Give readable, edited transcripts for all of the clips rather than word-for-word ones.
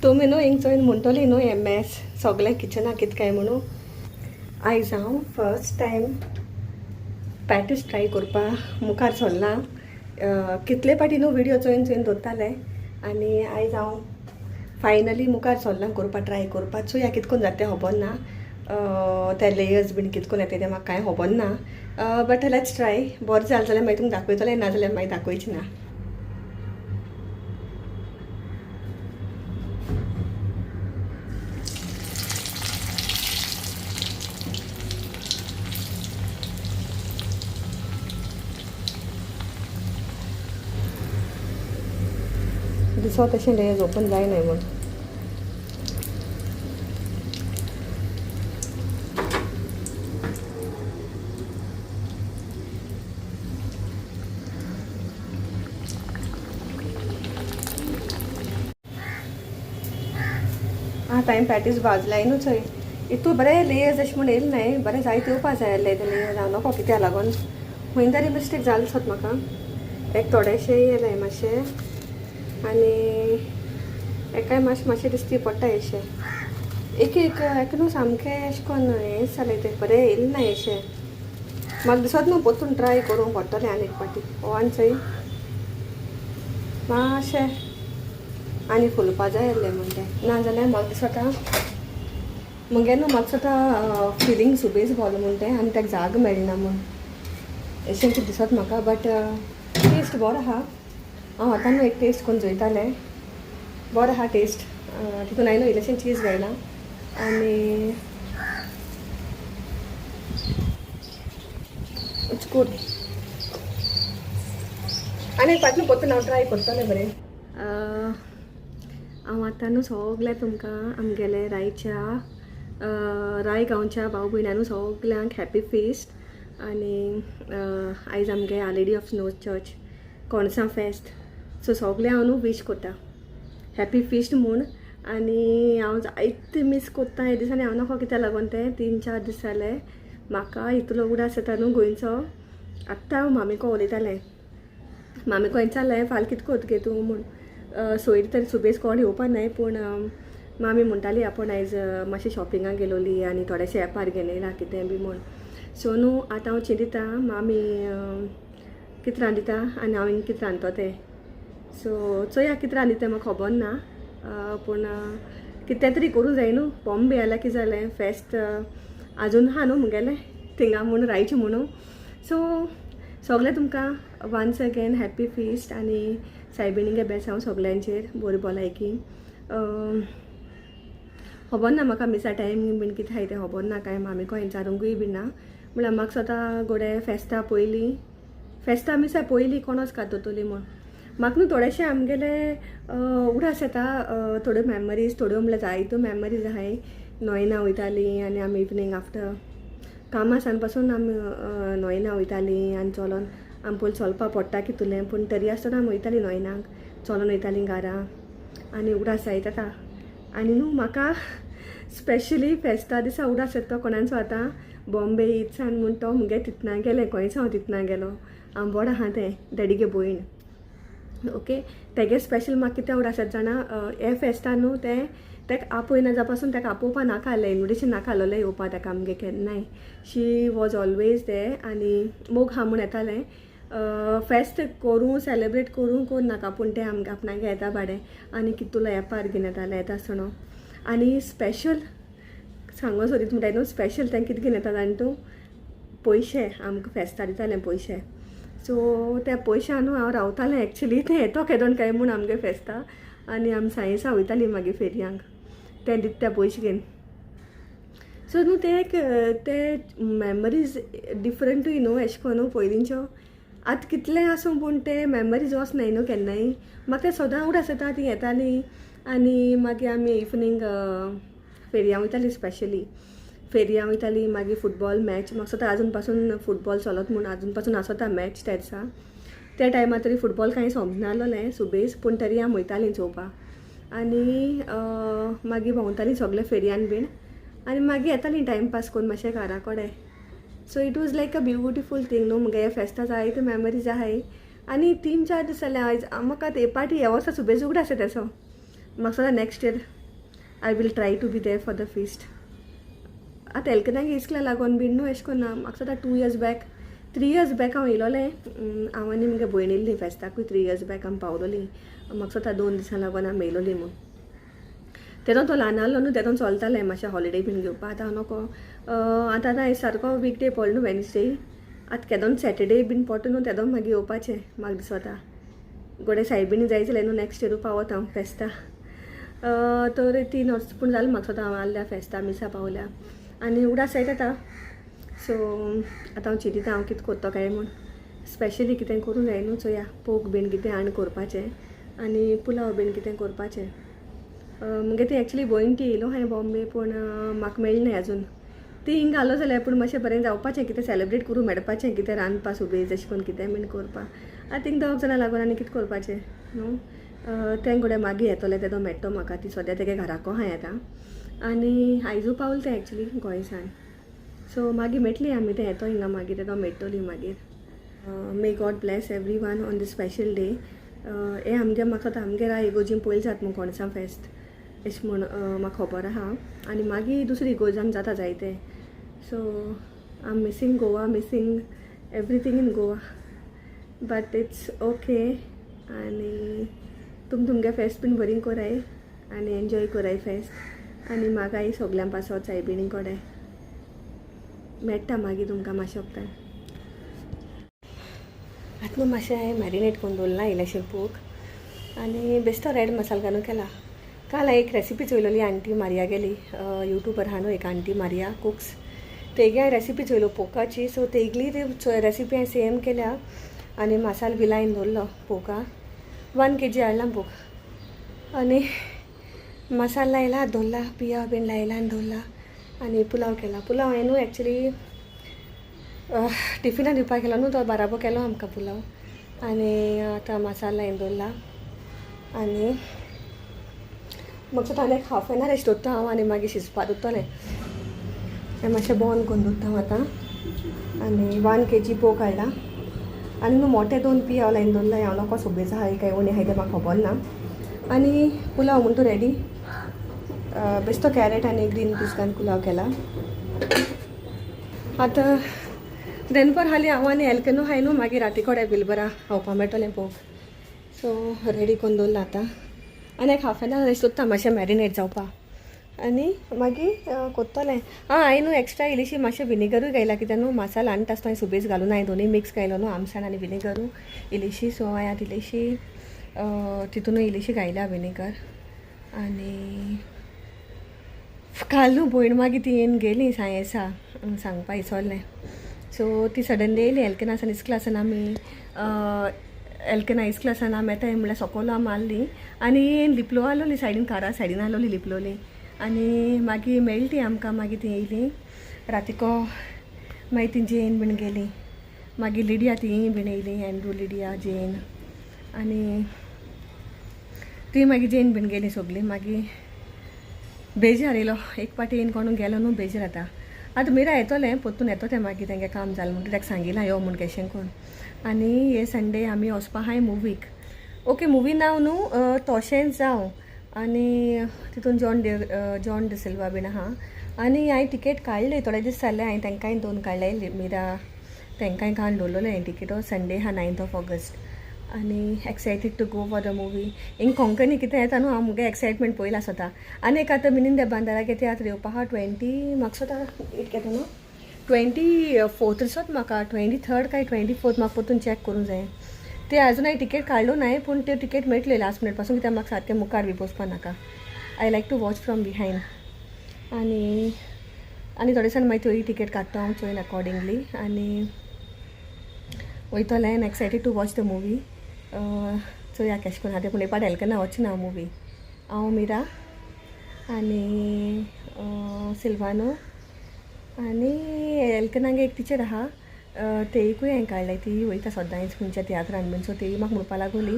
तुमी न्हू हिंगसर म्हणटली न्हू एम एस सगळें किचनाक कितें काय म्हणून आयज हांव फर्स्ट टायम पॅटीस ट्राय करपा मुखार सरलां कितले फाटी न्हू विडियो चोयन चोयन दवरतालें आनी आयज हांव फायनली मुखार सरलां करपा ट्राय करपा चोया कितकोन जाता तें खबर ना ते लेयर्स बीन कितकोन येता तें म्हाका कांय खबर ना बट लेट्स ट्राय बरें जालें जाल्यार मागीर तुमकां दाखयतलें ना जाल्यार मागीर दाखोवचें ना. दिसो तशें लेयर्स ओपन जायनाय म्हूण आतां हांवें पॅटीस भाजलाय न्हू चोय इतू बरें लेयर्स अशें म्हूण येयले नाय बरें जायत येवपा जाय आसलें ते लेयर्स हांव नोको कित्या लागोन खंय तरी मिस्टेक जालें दिसत म्हाका एक थोडेशें येयलें मातशें आनी एकाय मातशें दिसती पडटा अशें एक न्हू सामकें अशें करून हें जालें तें बरें येयलें ना अशें म्हाका दिसत न्हू परतून ट्राय करूंक पडटलें आनी एक फावटी वन चोय मातशें आनी फुलपा जाय आसलें म्हण तें नाजाल्यार म्हाका दिसता मुगे न्हू म्हाका दिसता फिलींग सुबेज भोवलें म्हण तें आनी ताका जाग मेळना म्हूण अशें कितें दिसत म्हाका बट टेस्ट बरो आहा हांव आतां न्हू एक टेस्ट करून चोयतालें बरो आहा टेस्ट तितून हांवें न्हू इल्लेशें चीज घायलां आनी इट्स गूड आनी एक फावटी परतून हांव ट्राय करतलें बरें हांव आतां न्हू सगळें तुमकां आमगेले राय गांवच्या भाव भयणांनू सगल्यांक हॅपी फेस्ट आनी आयज आमगे our lady of snow church कोणसां फेस्त सो सगळें हांव न्हू विश कोत्ता हॅपी फिस्ट म्हूण आनी हांव जायत मिस कोत्ता हे दिसांनी हांव नाको कित्या लागोन तें 3-4 दीस जाले म्हाका इतलो उडास येता न्हू गोंयचो आत्तां हांव मामेको उलयतालें मामेको विचारलें फाल्यां कितें कोत गे तूं म्हूण सोयरी तरी सुबेज कोण येवपा नाय पूण मामी म्हणटाली आपूण आयज मातशें शॉपिंगाक गेलोली आनी थोडेशें एपार घेवन येयला कितें बी म्हूण सो न्हू आतां हांव चिंतिता मामी कितें रांदिता आनी हांव हिंग कितें रांदतो तें सो चोया कितें रांदिता तें म्हाका खबर ना पूण कितें तरी करूं जाय न्हू बॉम्बे जाल्यार कितें जालें फेस्त आजून आहा न्हू मुगेलें थिंगा म्हूण रायचें म्हणून सो सगळें तुमकां वन्स अगेन हॅपी फिस्ट आनी सायबिणीगे बेस हांव सगल्यांचेर बरी भलायकी खबर ना म्हाका मिसा टायमींग बीन कितें आहाय तें खबर ना कांय मामीको विचारूंकूय बीन ना म्हळ्यार म्हाका स्वता गोडे फेस्ता पयलीं फेस्ता मिसा पयलीं कोणोच कातोतली म्हूण म्हाका न्हू थोडेशें आमगेले उडास येता थोड्यो मेमरीज थोड्यो म्हळ्यार जायत्यो मेमरीज आहाय नॉयना वयतालीं आनी आमी इवनींग आफ्टर कामा सान पासून आमी नॉयना वयतालीं आनी चलोन आमी पयलीं चलपा पडटा कितुलें पूण तरी आसतना आमी वयतालीं नॉयनाक चलोन वयतालीं घारां आनी उडास जायत आतां आनी न्हू म्हाका स्पेशली फेस्ता दिसा उडास येता तो कोणाचो आतां बॉम्बे इट्सान म्हूण तो मुगे तितना गेलें खंयच हांव तितना गेलो हांव बरो आहा तें डॅडीगे भयण ओके तेगे स्पेशल म्हाका कितें उडास येता जाणा हे फेस्तान न्हू तें तेका आपयना जा पासून तेका आपोवपा नाका आहलें इन्विटेशन नाका आहलोलें येवपा तेका आमगे केन्नाय शी वॉज ऑलवेज दे आनी मोग हा म्हूण येतालें फेस्त करूं सेलेब्रेट करूं कोण नाका पूण तें आमगे आपणागे येता भाडें आनी कितुलो एपार घेवन येतालें येता आसतना आनी स्पेशल सांगो सोदी तुमकां न्हू स्पेशल तें कितें घेवन येता जाणा तूं पयशे आमकां फेस्ता दितालें पयशे सो त्या पयशान न्हू हांव रावतालें एक्चुली तें येतो केदोन काय म्हूण आमगे फेस्ता आनी आमी सायन्सा वयतालीं मागीर फेरयांक तें दिता त्या पयशे घेवन सो न्हू ते मेमरीज डिफरंटूय न्हू एशें कोन्न पयलींच्यो आतां कितलें आसूं पूण ते मेमरीज वचनाय न्हू केन्नाय म्हाका तें सदां उडास येता तीं येतालीं आनी मागीर आमी इवनींग फेरया वयतालीं स्पेशली फेरया वयतालीं मागीर फुटबॉल मॅच म्हाका सदां आजून पासून फुटबॉल चलत म्हूण आजून पासून आसोता मॅच त्या दिसा त्या टायमार तरी फुटबॉल कांय समजनासलोलें सुबेज पूण तरी हांव वयतालीं चोवपाक आनी मागीर भोंवतालीं सगळे फेरयान बीन आनी मागीर येतालीं टायमपास करून मातशें घरा कडेन so it was like a beautiful thing न्हू मुगे फेस्ता जायत्यो मेमरीज आहाय आनी 3-4 दीस जाले आयज म्हाका ते पार्टी ह्या वर्सा सुबेज उगडास तेसो म्हाका सदां next year I will try to be there for the feast. आतां एलकनाक इसकला लागून बीन न्हू अशें करून ना. म्हाका सदां 2 years बॅक 3 years बॅक हांव येयलोलें. हांव आनी म्हगे भयण येयल्लीं फेस्ताकूय 3 years बॅक आमी पावलोलीं. म्हाका सदां 2 दिसां लागून आमी येयलोलीं म्हूण. तेदोन तो ल्हान आहलो न्हू तेदोन चलतालें मातशें हॉलिडे बीन घेवपा. आतां हांव नोको. आतां सारको वीक डे पडलो न्हू वेन्सडे. आतां केदोन सॅटर्डे बीन पडटा न्हू तेदोन मागीर येवपाचें म्हाका दिसोता. गोडे सायबीणी जाय जाल्यार न्हू नेक्स्ट इयरू पावत हांव फेस्ता. तर 3 वर्स पूण जालें म्हाका सदां हांव आहल्या फेस्ता मिसा पावल्या आनी उडास जायत येता. सो आतां हांव चिंतिता हांव कितें कोत्तो काय म्हूण. स्पेशली कितें करूं जाय न्हू चोया पोक बीन कितें आनी करपाचें आनी पुलाव बीन कितें करपाचें. मुगे ती एक्चुली भयण ती येयलो हांवें बॉम्बे पूण म्हाका मेळ्ळी अजून. ती हिंगा घालो जाल्यार पूण मातशें बरें जावपाचें कितें सेलेब्रेट करूं मेळपाचें कितें रांदपा सुबेज अशें करून कितें बीन करपा. आय थिंक 2 जाणां लागून आनी कितें करपाचें न्हू. तें घोडे मागीर येतोलें तेदो मेळटो म्हाका. ती सद्या तेगे घराको हांय आतां आनी आयजू पावल तें एक्चुली गोंयसान. सो मागीर मेळटली आमी तें येतो हिंगा मागीर तेदो मेळटली मागीर. May God bless everyone on this special day. हें आमगे म्हाका सदां आमगे राय इगोजीन पयलीं जाता म्हूण कोणसां फेस्त अशें म्हूण म्हाका खबर आहा. आनी मागीर दुसरी इगोजान जाता जायते. So I am missing Goa missing everything in Goa but it's okay. आनी तुमगे फेस्त बीन बरी कोराय आनी एन्जॉय कोराय फेस्त. आनी म्हाकाय सोगल्यां पासत सायबिणी कोडे मेळटा मागीर तुमकां मातशें वखदां. आतां न्हू मातशें हांवें मॅरिनेट करून दवरलां इल्लेशें पूक आनी बेश्टो रेड मसालो घालून केला. काल हांवें एक रेसिपी चोयलोली आंटी मारिया गेली यूट्यूबर आहा न्हू एक आंटी मारिया कुक्स. तेगे हांवें रेसिपी चोयलो पोकाची. सो तेगली ती रेसिपी हांवें सेम केल्या आनी मसालो बी लायन दवरलो पोका. 1 kg हाडलां पोक आनी मसालो लायला दवरला पिया बीन लायला आनी दवरला आनी पुलाव केला. पुलाव हांवें न्हू एक्चुली टिफिनान दिवपाक केलो न्हू तो बाराबो केलो आमकां पुलाव. आनी आतां मसालो लायन दवरला आनी म्हाका सो आनी एक हाफ एन आवर रेस्ट दवरता हांव आनी मागीर शिजपा दवरतलें. हें मातशें बंद करून दवरता हांव आतां. आनी 1 kg पोक हाडला आनी न्हू मोटे 2 पिया लायन दवरला. हांव नोको सोबेज आहाय काय उणी आहाय तें म्हाका खबर ना. आनी पुलाव म्हणटा रेडी. बेश्टो कॅरेट आनी ग्रीन पीस घालून पुलाव केला. आतां दनपार हालीं हांव आनी एलकनो हाय न्हू मागीर राती कोडे बिलबरा खावपा मेळटलें पोक. सो रेडी करून दवरला आतां आनी एक हाफ एन आवर रेस्ट दवरता मातशें मॅरिनेट जावपा आनी मागीर कोत्तोलें. हांवें न्हू एक्स्ट्रा इल्लीशी मातशें विनेगरूय घायला कित्याक न्हू मसालो आनी तासतो हांवें सुबेज घालून हांवें दोनूय मिक्स घायलो न्हू आमसाण आनी विनेगरू इल्लीशी. सो हांवें आतां इल्लीशी तितूनूय इल्लीशी घायल्या विनेगर. आनी काल न्हू भयण मागीर ती येवन गेली सायेंसा सांगपा इसोल्लें. सो ती सडनली येयली एलकेनासान इस्क्लासान आमी एलकेना इस्क्लासान आमी येताय म्हळ्यार सोकोलो आमी आहली आनी येवन लिपलो आहलोली सायडीन कारा सायडीन आहलोली लिपलोली आनी मागीर मेळ्ळी ती आमकां. मागीर ती येयली रातीको मागीर ती जेन बीन गेली. मागीर लिडिया ती बीन येयली एंड्रू लिडिया जेन आनी ती मागीर जेन बीन गेली सगळीं. मागीर बेजार येयलो एक पाटी येवन कोणून गेलो न्हू बेजार जाता. आतां मिरा येतोलें पोत्तून येतो तें मागीर तेंगे काम जालें म्हणटा तेका सांगिलां यो म्हूण केशें कोन्न. आनी हे संडे आमी वचपा आहाय मुवीक. ओके मुवी नांव न्हू तोशेंच जावं आनी तितून जॉन डिसिल्वा बीन आहा. आनी हांवें टिकेट काडली थोडे दीस जाले हांवें तेंकाय दोन काडले मिरा तेंकाय काडून दवरलेलें हांवें टिकेटो. संडे हा 9th August आनी excited to go for the movie. हिंग कोंकणी कितें येता न्हू हांव मुगे एक्सायटमेंट पयला स्वता. आनी एक आतां मिनीन दे बांदारागे तियात्र येवपा आहा 20 म्हाका स्वता इट घेता न्हू 24th दिसोत म्हाका 23rd काय 24th म्हाका पोतून चॅक करूंक जाय. ते आजून हांवें टिकेट काडलो नाय पूण ते टिकेट मेळटले लास्ट मिनट पासून कित्याक म्हाका सारकें मुखार बी बसपा नाका. I like to watch from behind. आनी थोडे दिसान मागीर थंय टिकेट काडटा हांव चोयन अकॉर्डिंगली आनी वयतलें. I am excited to watch the movie. चोया केश कोन्न आतां पूण एपाट एलकना वचना हांव मुवी. हांव मिरा आनी सिल्वानो आनी एलकनागे एक टिचर आहा तेयकूय हांवें काडलें. ती वयता सोद्दांच खंयच्या तियात्रान बीन. सो तेय म्हाका म्हणपा लागोली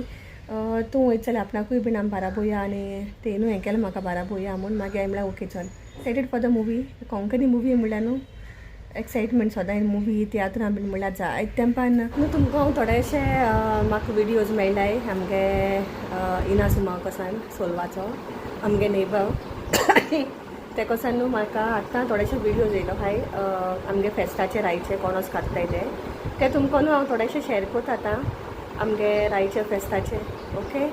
तूं वयत जाल्यार आपणाकूय बीन आमी बारा पोवया आनी तेनूय हें केलें म्हाका बारा पोवया म्हूण. मागीर हांवें म्हळ्यार ओके चल excited for the movie. Konkani movie म्हणल्यार न्हू एक्साइटमेंट सदां मुवी तियात्रां बीन म्हणल्यार जायत तेंपान न्हू तुमकां हांव थोडेशे म्हाका विडियोज मेळ्ळाय आमगे इनासुमा कोसान सोलवाचो आमगे नेबर ते कोसान न्हू म्हाका आतां थोडेशे विडियोज येयलो हाय आमगे फेस्टाचे रायचे कोणोस काडटाय ते तुमकां न्हू हांव थोडेशे शेअर कोता आतां आमगे रायचे फेस्टाचे ओके.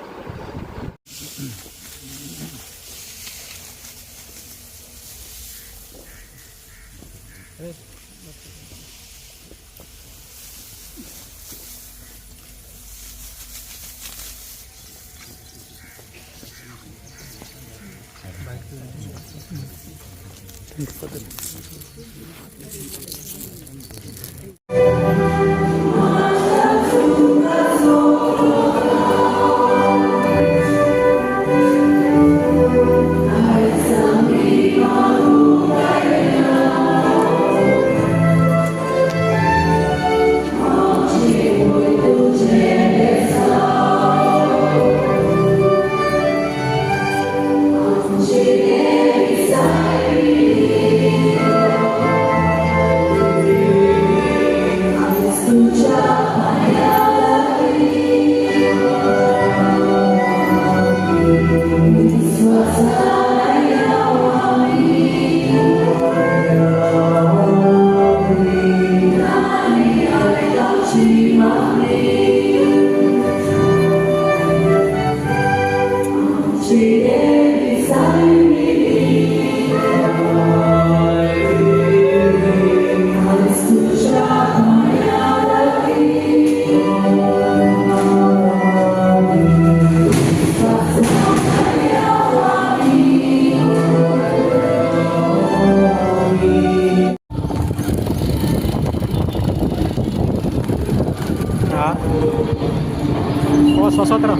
Sosotro.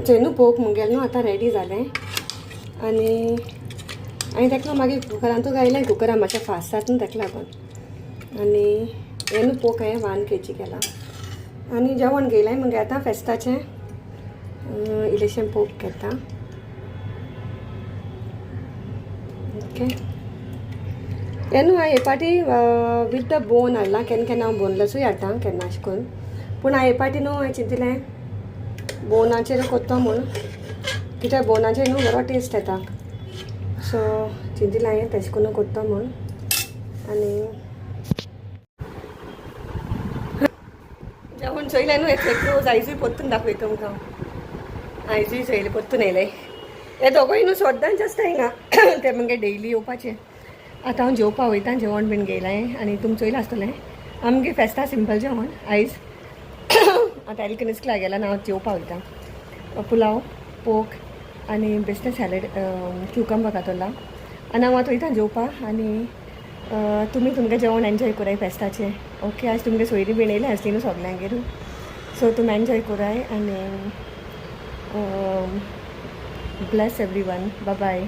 जेनू पोक मुगेल न्हू आतां रेडी जालें आनी हांवें ताका मागीर कुकरांतू घायलें कुकरान मातशें फास्ट जाता न्हू ताका लागून आनी हे न्हू पोक हांवें 1 kg केला आनी जेवण घेयलें मुगे आतां फेस्ताचें इल्लेशें पोक घेता ओके. हे न्हू हांवें हे पाटी वीथ द बोन हाडलां केन्ना हांव बोनलेसूय हाडटा केन्ना अशें करून पूण हांवें हे पाटी न्हू हांवें चिंतलें बोनाचेर कोत्तो म्हूण कित्याक बोनाचेर न्हू बरो टेस्ट येता सो चिंतिलें हांवें तेशें करून कोत्तो म्हूण आनी जेवण चोयलें न्हू एक आयजूय पोत्तून दाखयता तुमकां आयजूय चोयलें पोत्तून येयलें हे दोगूय न्हू सोद्दांच आसता हिंगा ते मगे डेयली येवपाचें आतां हांव जेवपा वयता जेवण बीन घेयलें आनी तुमी चोयलें आसतलें आमगे फेस्ता सिंपल जेवण आयज आतां एलकेन इस्कला गेला हांव जेवपा वयता पुलाव पोक आनी बेश्टें सॅलड क्युकंबर कातरला आनी हांव आतां वयता जेवपा आनी तुमी तुमगे जेवण एन्जॉय कोराय फेस्ताचें ओके. आज तुमगे सोयरी बीन येयलें आसली न्हू सोगल्यांगेर सो तुमी एन्जॉय कोराय आनी bless everyone bye bye.